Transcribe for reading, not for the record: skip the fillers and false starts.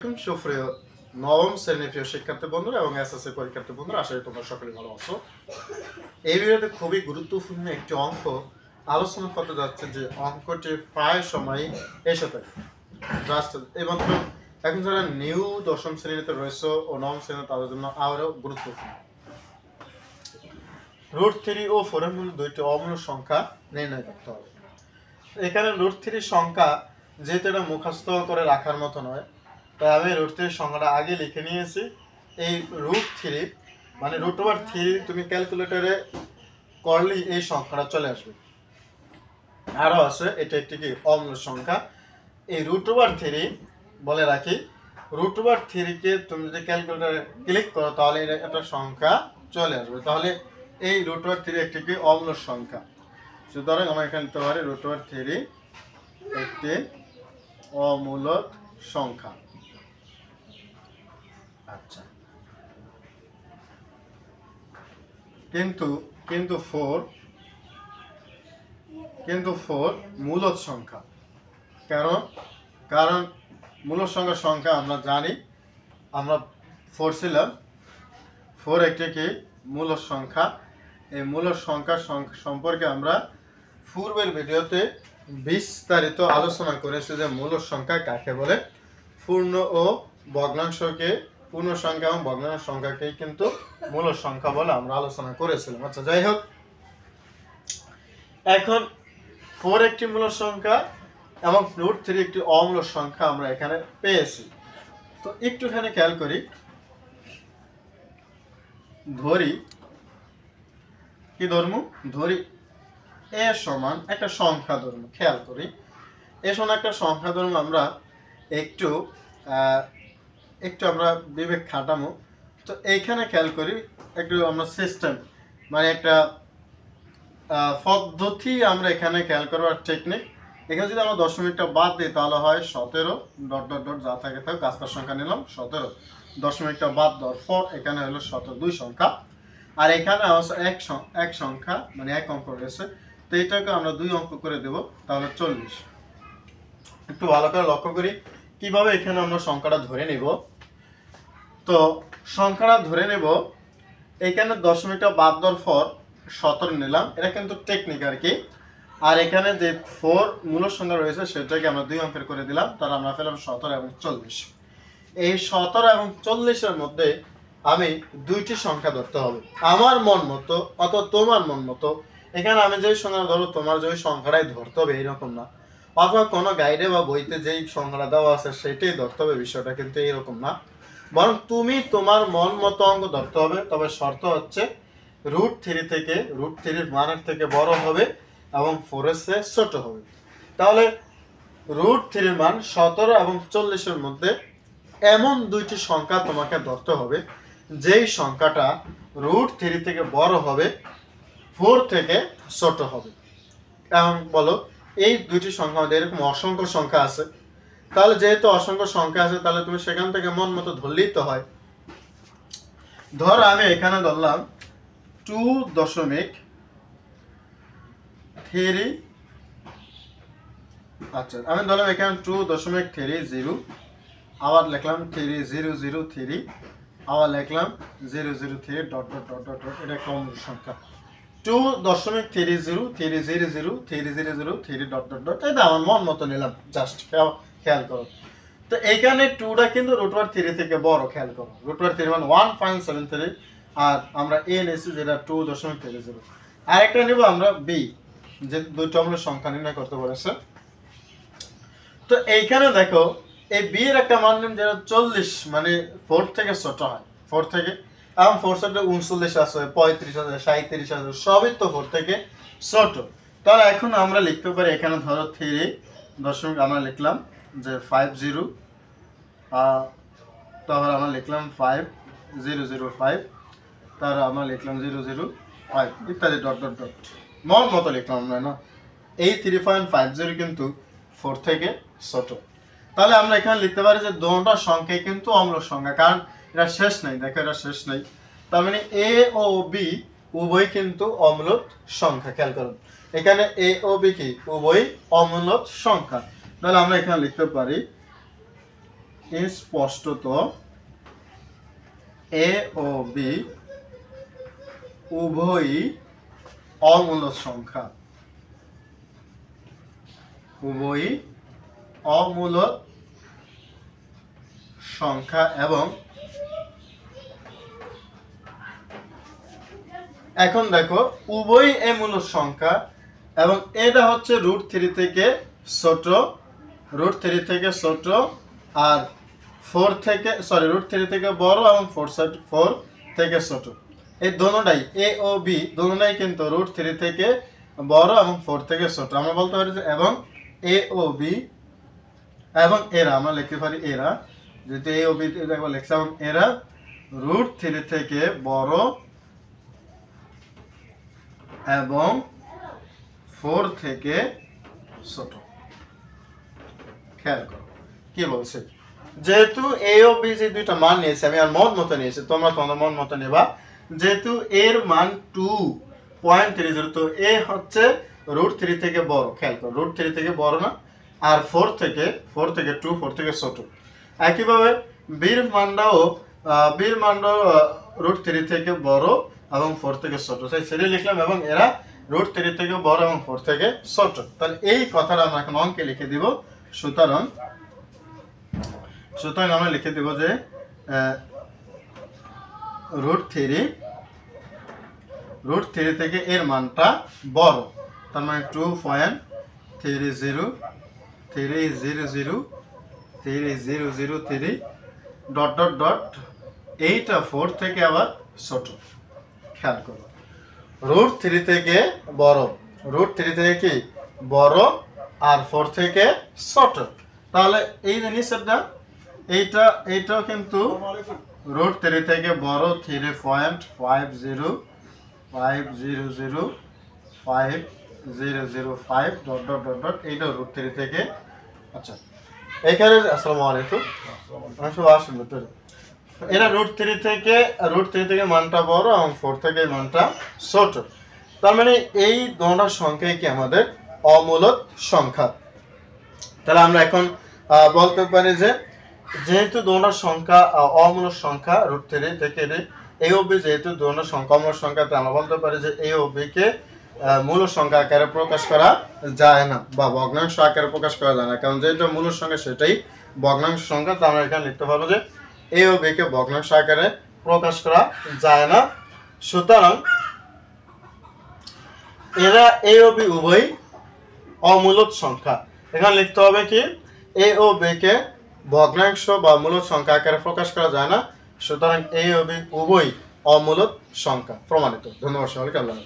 আলাইকুম সুপ্রিয় নবম শ্রেণীর প্রিয় শিক্ষার্থী বন্ধুরা এবং এসএসসি পরীক্ষার্থী বন্ধুরা, আশা করি তোমরা সকলে ভালো আছো। এই ভিডিওতে খুবই গুরুত্বপূর্ণ একটি অঙ্ক আলোচনা করতে যাচ্ছে, যে অঙ্কটি প্রায় সময় এসে থাকে। জাস্ট এইমাত্র এখন যারা নিউ দশম শ্রেণীতে রয়েছে ও নবম শ্রেণীতে, তাদের জন্য আরও গুরুত্বপূর্ণ। √3 ও 4 এর মূল দুইটি অমূল সংখ্যা নির্ণয় করতে হবে। এখানে √3 সংখ্যা যেহেতু এটা মুখস্থ করে রাখার মতো নয়, তাই আমি √3 সংখ্যাটা আগে লিখে নিয়েছি। এই √3 মানে √3 তুমি ক্যালকুলেটরে করলেই এই সংখ্যাটা চলে আসবে। আরও আছে, এটা একটি কি অমূল সংখ্যা। এই √3 বলে রাখি, √3 কে তুমি যদি ক্যালকুলেটরে ক্লিক করো তাহলে একটা সংখ্যা চলে আসবে। তাহলে এই √3 একটি কি অমূল সংখ্যা। সুতরাং আমরা এখানে লিখতে পারি √3 একটি অমূলক সংখ্যা। আচ্ছা, কিন্তু 4 মূলদ সংখ্যা। কারণ মূলদ সংখ্যা আমরা জানি, আমরা পড়ছিলাম 4 একটি কি মূলদ সংখ্যা। এই মূলদ সংখ্যা সম্পর্কে আমরা পূর্বের ভিডিওতে বিস্তারিত আলোচনা করেছি, যে মূলদ সংখ্যা কাকে বলে। পূর্ণ ও ভগ্নাংশকে, পূর্ণ সংখ্যা এবং ভগ্নাংশ সংখ্যাকেই কিন্তু মূলদ সংখ্যা বলে আমরা আলোচনা করেছিলাম। আচ্ছা, যাই হোক, এখন 4 একটি মূলদ সংখ্যা এবং √3 একটি অমূলদ সংখ্যা আমরা এখানে পেয়েছি। তো একটুখানি খেয়াল করি, ধরি এ সমান একটা সংখ্যা ধর্ম। খেয়াল করি, এ সমান একটা সংখ্যা ধর্ম। আমরা একটু আমরা বিবেক খাটামো। তো এইখানে খেয়াল করি, একটু আমরা সিস্টেম মানে একটা পদ্ধতি আমরা এখানে খেয়াল করবার টেকনিক। এখানে যদি আমরা দশমিকটা বাদ দিই তাহলে হয় 17 ... যা থাকে গাছটার সংখ্যা নিলাম 17, দশমিকটা বাদ দেওয়ার পর এখানে হলো 2 সংখ্যা, আর এখানে এক সংখ্যা মানে এক অঙ্ক রয়েছে। তো এটাকে আমরা 2 অঙ্ক করে দেব, তাহলে 40। একটু ভালো করে লক্ষ্য করি কিভাবে এখানে আমরা সংখ্যাটা ধরে নেব। তো সংখ্যাটা ধরে নেব, এখানে দশমিকটা বাদ দেওয়ার পর 17 নিলাম, এটা কিন্তু টেকনিক আর কি। আর এখানে যে 4 মূলদ সংখ্যা রয়েছে সেটাকে আমরা 2 অঙ্কের করে দিলাম, তাহলে আমরা পেলাম 17 এবং 40। এই 17 এবং 40-এর মধ্যে আমি 2টি সংখ্যা ধরতে হবে আমার মন মতো অথবা তোমার মন মতো। এখানে আমি যেই সংখ্যা ধরো, তোমার যেই সংখ্যাটাই ধরতে হবে এরকম না, অথবা কোনো গাইডে বা বইতে যেই সংখ্যাটা দেওয়া আছে সেটাই ধরতে হবে, বিষয়টা কিন্তু এরকম না। বরং তুমি তোমার মন মতো অঙ্ক ধরতে হবে। তবে শর্ত হচ্ছে √3 থেকে √3 মানের থেকে বড় হবে এবং 4 এর চেয়ে ছোট হবে। তাহলে √3 মান 17 এবং 40-এর মধ্যে এমন 2টি সংখ্যা তোমাকে ধরতে হবে যেই সংখ্যাটা √3 থেকে বড় হবে, 4 থেকে ছোট হবে। এখন বলো, এই 2টি সংখ্যা মধ্যে এরকম অসংখ্য সংখ্যা আছে। তাহলে যেহেতু অসংখ্য সংখ্যা আছে, তাহলে তুমি সেখান থেকে মন মতো ধরলেই তো হয়। ধর আমি এখানে ধরলাম 2.3। আচ্ছা, আমি ধরলাম এখানে 2.30, আবার লিখলাম 3003, আবার লিখলাম 003 ... এটা একটা অমূলদ সংখ্যা। 2.30 এটা আমার মন মতো নিলাম, জাস্ট খেয়াল করো। তো এইখানে 2টা কিন্তু √3 থেকে বড়। খেয়াল করো, √3 মানে 1.73, আর আমরা a নিয়েছি যেটা 2.30। আর একটা নিব আমরা b, যে দুইটা অমূলদ সংখ্যা নির্ণয় করতে বলেছে। তো এইখানে দেখো, এই b এর একটা মান নিন যেটা 40, মানে 4 থেকে ছোট হয়। 4 থেকে, এবং 4 থেকে 39 আছে, 35 আছে, 37 আছে, সবই তো 4 থেকে ছোট। তাহলে এখন আমরা লিখতে পারি, এখানে ধরো 3 দশমিক আমরা লিখলাম যে 50, তাহলে আমরা লিখলাম 5005, তাহলে আমরা লিখলাম 005 ইত্যাদি ... মন মতো লিখলাম আমরা না। এই 3.50 কিন্তু 4 থেকে ছোট। তাহলে আমরা এখানে লিখতে পারি যে দুটো সংখ্যা কিন্তু অমূলদ সংখ্যা, কারণ এটা শেষ নাই। দেখো, এটা শেষ নাই, তার মানে a ও b উভয় কিন্তু অমূলদ সংখ্যা। খেয়াল করুন, এখানে a ও b কি উভয় অমূলদ সংখ্যা। তাহলে আমরা এখানে লিখতে পারি স্পষ্টত এ ও বি উভয়ই অমূলদ সংখ্যা, উভয়ই অমূলদ সংখ্যা এবং এখন দেখো উভয়ই এ মূলদ সংখ্যা এবং এটা হচ্ছে √3 থেকে ছোট, √3 থেকে ছোট আর 4 থেকে √3 থেকে বড় এবং 4 থেকে ছোট। এই দোনোটাই এ ও বি দোনোটাই কিন্তু √3 থেকে বড় এবং 4 থেকে ছোট। আমরা বলতে পারি যে এবং এ ও বি এবং এরা আমরা লিখতে পারি এরা, যেহেতু এ ও বি একবার লিখছি, এবং এরা √3 থেকে বড় এবং 4 থেকে ছোট। খেয়াল করো কি বলছে, যেহেতু এ ও বি যে দুইটা মান নিয়েছে, আমি আর মন মতো নিয়েছি, তোমরা তোমাদের মন মতো নেবা। যেহেতু এর মান 2.30, তো এ হচ্ছে √3 থেকে বড়। খেয়াল করো √3 থেকে বড় না, আর 4 থেকে 2 4 থেকে ছোট। একইভাবে বীর মানটাও √3 থেকে বড় এবং 4 থেকে ছোট, সেই সেটাই লিখলাম, এবং এরা √3 থেকে বড় এবং 4 থেকে ছোট। তাহলে এই কথাটা আমরা এখন অঙ্কে লিখে দিব। সুতরাং আমরা লিখে দিব যে √3 থেকে এর মানটা বড়, তার মানে 2.3003 ডট ডট ডট, এইটা 4 থেকে আবার ছোট। খেয়াল করো √3 থেকে বড়, √3 থেকে কি বড় আর 4 থেকে ছোট। তাহলে এই যে নিচেরটা এইটাও কিন্তু √3 থেকে বড় 3.5005 ডট ডট ডট ডট, এইটাও √3 থেকে। আচ্ছা এখানে আসসালামু আলাইকুম, এরা √3 থেকে মানটা বড় এবং 4 থেকে মানটা ছোট। তার মানে এই দুটো সংখ্যাই কি আমাদের অমূলদ সংখ্যা। তাহলে আমরা এখন বলতে পারি যে যেহেতু দুটো সংখ্যা অমূলদ সংখ্যা, √3 থেকে এ ও বি যেহেতু দুটো সংখ্যা অমূলদ সংখ্যা, আমরা বলতে পারি যে এ ও বি কে মূল সংখ্যা আকারে প্রকাশ করা যায় না বা ভগ্নাংশ আকারে প্রকাশ করা যায় না, কারণ যেটা মূল সংখ্যা সেটাই ভগ্নাংশ সংখ্যা। তো আমরা এখানে লিখতে পারবো যে এ ও বি কে ভগ্নাংশ আকারে প্রকাশ করা যায় না। সুতরাং এরা এ ও বি উভয় অমূলদ সংখ্যা। এখানে লিখতে হবে কি এ ও বি কে ভগ্নাংশ বা মূলদ সংখ্যা আকারে প্রকাশ করা যায় না, সুতরাং এ ও বি উভয় অমূলদ সংখ্যা প্রমাণিত। ধন্যবাদ সবাইকে, আল্লাহ হাফেজ।